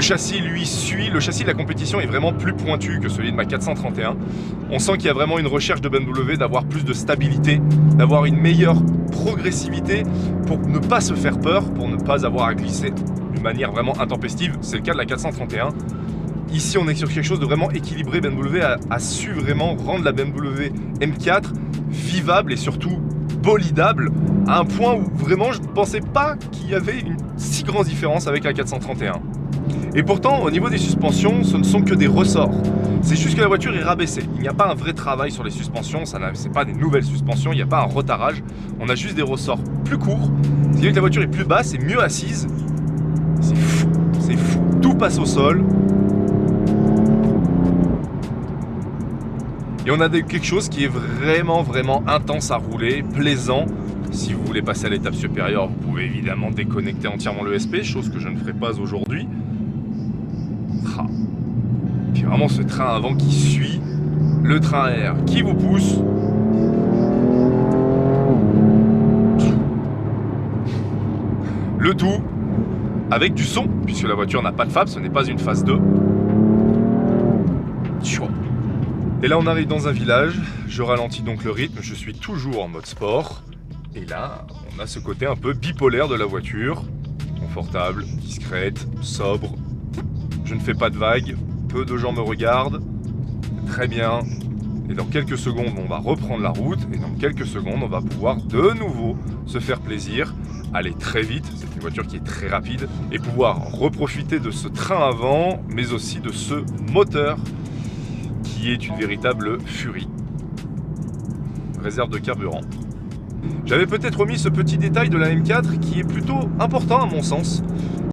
Le châssis lui suit, le châssis de la compétition est vraiment plus pointu que celui de ma 431. On sent qu'il y a vraiment une recherche de BMW d'avoir plus de stabilité, d'avoir une meilleure progressivité pour ne pas se faire peur, pour ne pas avoir à glisser d'une manière vraiment intempestive. C'est le cas de la 431. Ici, on est sur quelque chose de vraiment équilibré. BMW a su vraiment rendre la BMW M4 vivable et surtout bolidable à un point où vraiment je ne pensais pas qu'il y avait une si grande différence avec la 431. Et pourtant, au niveau des suspensions, ce ne sont que des ressorts. C'est juste que la voiture est rabaissée. Il n'y a pas un vrai travail sur les suspensions, ce n'est pas des nouvelles suspensions, il n'y a pas un retarrage. On a juste des ressorts plus courts. Ce qui veut dire que la voiture est plus basse et mieux assise. C'est fou, c'est fou. Tout passe au sol. Et on a quelque chose qui est vraiment intense à rouler, plaisant. Si vous voulez passer à l'étape supérieure, vous pouvez évidemment déconnecter entièrement l'ESP, chose que je ne ferai pas aujourd'hui. Puis vraiment ce train avant qui suit, le train air qui vous pousse. Le tout avec du son, puisque la voiture n'a pas de FAB, ce n'est pas une phase 2. Et là on arrive dans un village, je ralentis donc le rythme, je suis toujours en mode sport. Et là, on a ce côté un peu bipolaire de la voiture, confortable, discrète, sobre. Je ne fais pas de vagues, peu de gens me regardent, très bien. Et dans quelques secondes, on va reprendre la route, et dans quelques secondes, on va pouvoir de nouveau se faire plaisir, aller très vite, c'est une voiture qui est très rapide, et pouvoir reprofiter de ce train avant, mais aussi de ce moteur, qui est une véritable furie. Réserve de carburant. J'avais peut-être omis ce petit détail de la M4 qui est plutôt important à mon sens.